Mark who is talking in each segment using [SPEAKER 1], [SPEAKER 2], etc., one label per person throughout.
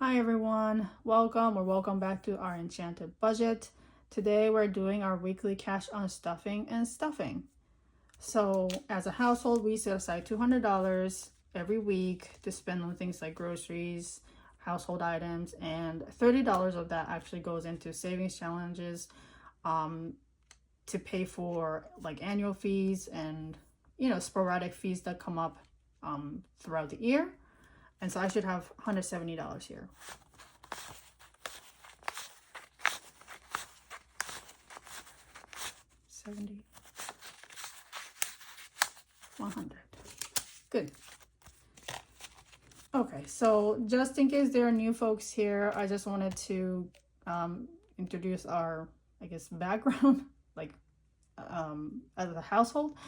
[SPEAKER 1] Hi everyone, welcome back to Our Enchanted Budget. Today we're doing our weekly cash unstuffing and stuffing. So as a household, we set aside $200 every week to spend on things like groceries, household items, and $30 of that actually goes into savings challenges to pay for like annual fees and sporadic fees that come up throughout the year. And so I should have $170 here. $70, $100. Good. Okay, so just in case there are new folks here, I just wanted to introduce our, background, as a household.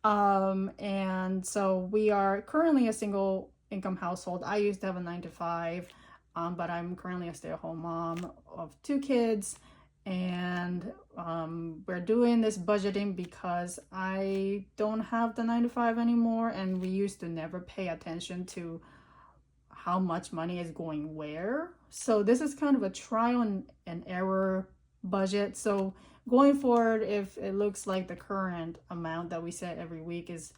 [SPEAKER 1] And so we are currently a single income household. I used to have a 9-to-5, but I'm currently a stay-at-home mom of 2 kids, and we're doing this budgeting because I don't have the 9-to-5 anymore, and we used to never pay attention to how much money is going where. So this is kind of a trial and error budget. So going forward, if it looks like the current amount that we set every week is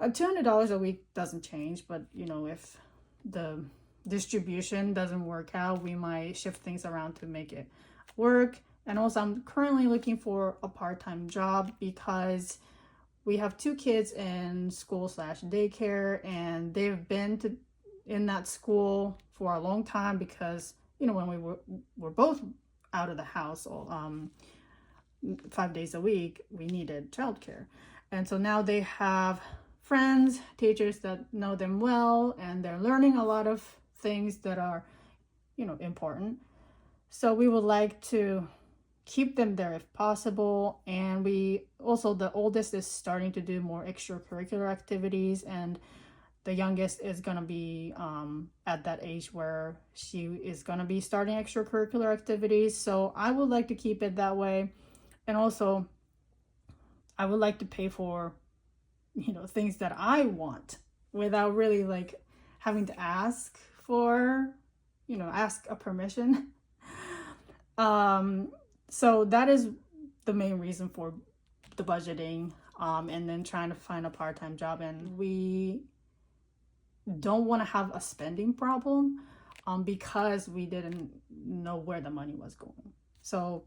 [SPEAKER 1] $200 a week, doesn't change, but if the distribution doesn't work out, we might shift things around to make it work. And also I'm currently looking for a part-time job because we have 2 kids in school/daycare, and they've been in that school for a long time because when we were both out of the house 5 days a week, we needed childcare. And so now they have friends, teachers that know them well, and they're learning a lot of things that are, important. So we would like to keep them there if possible. And we also, the oldest is starting to do more extracurricular activities, and the youngest is going to be at that age where she is going to be starting extracurricular activities. So I would like to keep it that way. And also, I would like to pay for things that I want without really having to ask a permission. So that is the main reason for the budgeting, and then trying to find a part-time job. And we don't want to have a spending problem because we didn't know where the money was going. So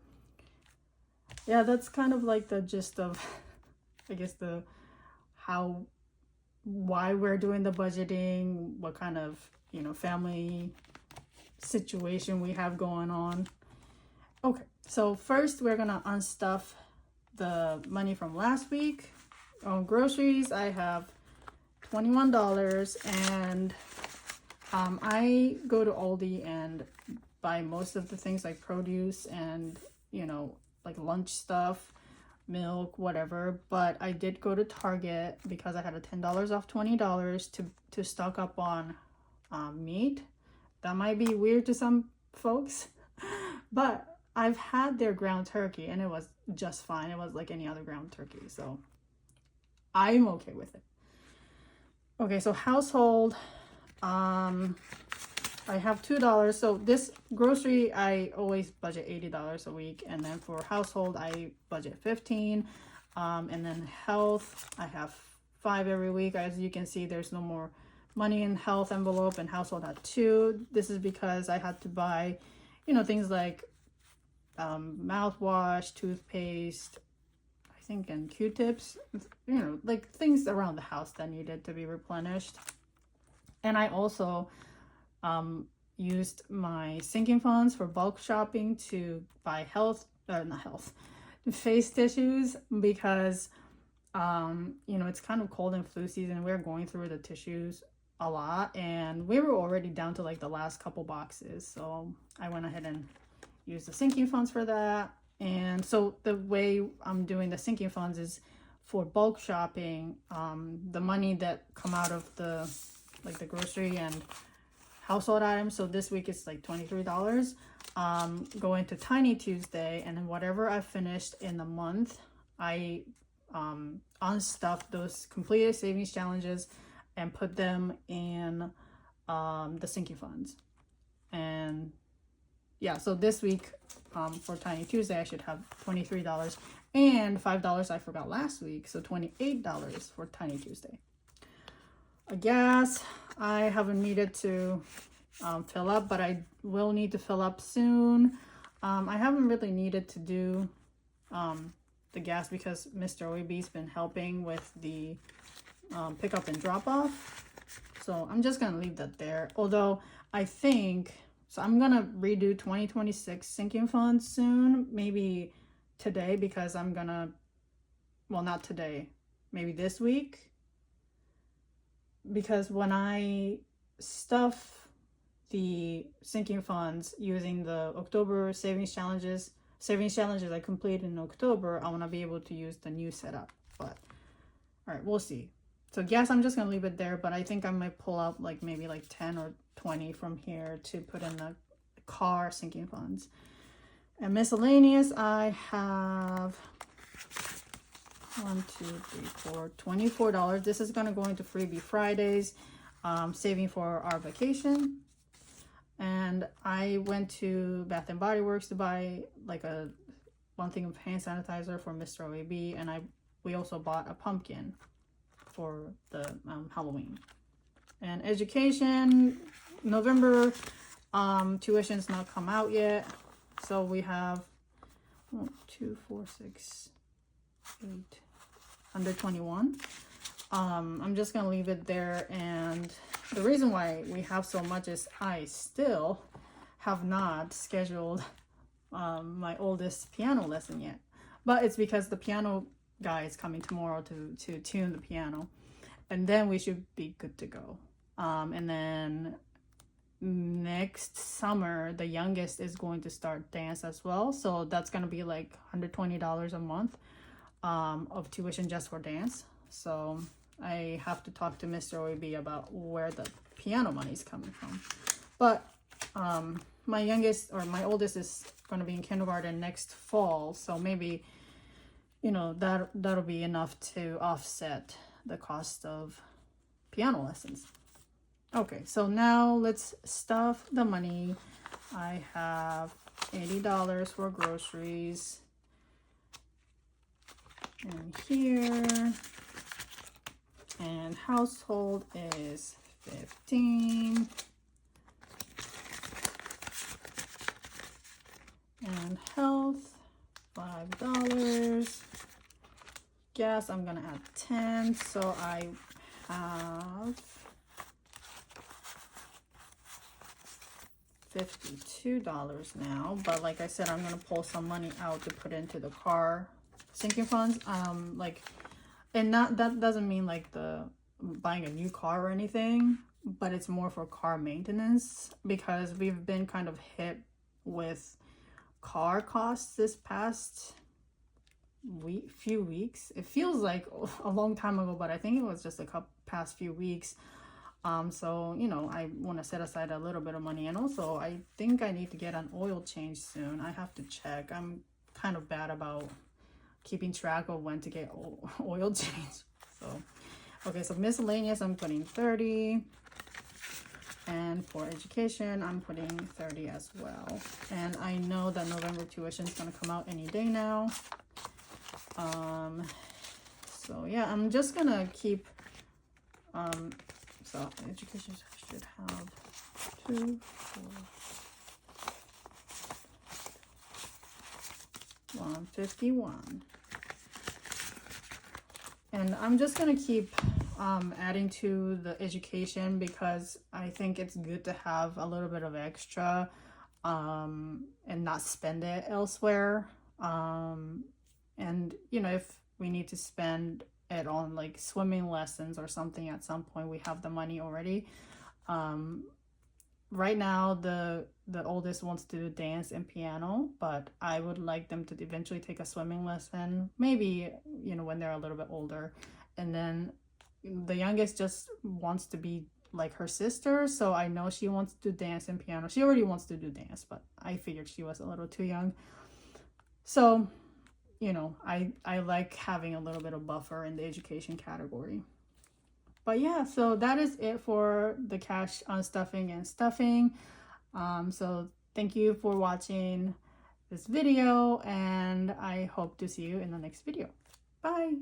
[SPEAKER 1] yeah, that's kind of like the gist of why we're doing the budgeting, what kind of family situation we have going on. Okay, so first we're gonna unstuff the money from last week. On groceries, I have $21, and I go to Aldi and buy most of the things like produce and like lunch stuff, milk, whatever. But I did go to Target because I had a $10 off $20 to stock up on meat. That might be weird to some folks, but I've had their ground turkey and it was just fine. It was like any other ground turkey, so I'm okay with it. Okay, so household, I have $2. So this grocery, I always budget $80 a week, and then for household, I budget $15. And then health, I have $5 every week. As you can see, there's no more money in health envelope, and household had $2. This is because I had to buy, things like mouthwash, toothpaste, I think, and Q-tips, like things around the house that needed to be replenished. And I also used my sinking funds for bulk shopping to buy face tissues because it's kind of cold and flu season. We're going through the tissues a lot, and we were already down to like the last couple boxes, so I went ahead and used the sinking funds for that. And so the way I'm doing the sinking funds is for bulk shopping, the money that come out of the grocery and household items. So this week it's like $23, go into Tiny Tuesday, and then whatever I finished in the month, I unstuff those completed savings challenges and put them in the sinking funds. And yeah, so this week for Tiny Tuesday I should have $23 and $5 I forgot last week, so $28 for Tiny Tuesday. Gas I haven't needed to fill up, but I will need to fill up soon. I haven't really needed to do the gas because Mr. OEB's been helping with the pickup and drop off, so I'm just gonna leave that there. Although I think so I'm gonna redo 2026 sinking funds soon, maybe today, because I'm gonna, well, not today, maybe this week, because when I stuff the sinking funds using the October savings challenges I completed in October, I want to be able to use the new setup. But all right, we'll see. So gas, I'm just gonna leave it there, but I think I might pull out like maybe like 10 or 20 from here to put in the car sinking funds. And miscellaneous, I have $24. This is gonna go into Freebie Fridays, saving for our vacation. And I went to Bath and Body Works to buy like one thing of hand sanitizer for Mr. OAB, and we also bought a pumpkin for the Halloween. And education, November tuition's not come out yet, so we have 1, 2, 4, 6, 8, under 21. I'm just gonna leave it there, and the reason why we have so much is I still have not scheduled my oldest piano lesson yet, but it's because the piano guy is coming tomorrow to tune the piano, and then we should be good to go. And then next summer the youngest is going to start dance as well, so that's gonna be like $120 a month of tuition just for dance. So I have to talk to Mr. OEB about where the piano money is coming from. But my youngest, or my oldest, is going to be in kindergarten next fall, so maybe, you know, that'll be enough to offset the cost of piano lessons. Okay, so now let's stuff the money. I have $80 for groceries, and here, and household is 15, and health $5. Gas, I'm gonna add 10, so I have $52 now. But like I said, I'm gonna pull some money out to put into the car sinking funds. And that doesn't mean like the buying a new car or anything, but it's more for car maintenance, because we've been kind of hit with car costs this past few weeks. It feels like a long time ago, but I think it was just a past few weeks. So, you know, I want to set aside a little bit of money, and also I think I need to get an oil change soon. I have to check. I'm kind of bad about keeping track of when to get oil change. So, okay, so miscellaneous, I'm putting 30. And for education, I'm putting 30 as well. And I know that November tuition is going to come out any day now. So yeah, I'm just going to keep, so education should have 2, 4, 151. And I'm just going to keep adding to the education, because I think it's good to have a little bit of extra and not spend it elsewhere. And you know, if we need to spend it on like swimming lessons or something at some point, we have the money already. Right now the oldest wants to do dance and piano, but I would like them to eventually take a swimming lesson, maybe, you know, when they're a little bit older. And then the youngest just wants to be like her sister, so I know she wants to do dance and piano. She already wants to do dance, but I figured she was a little too young. So, you know, I like having a little bit of buffer in the education category. But yeah, so that is it for the cash unstuffing and stuffing. So thank you for watching this video, and I hope to see you in the next video. Bye!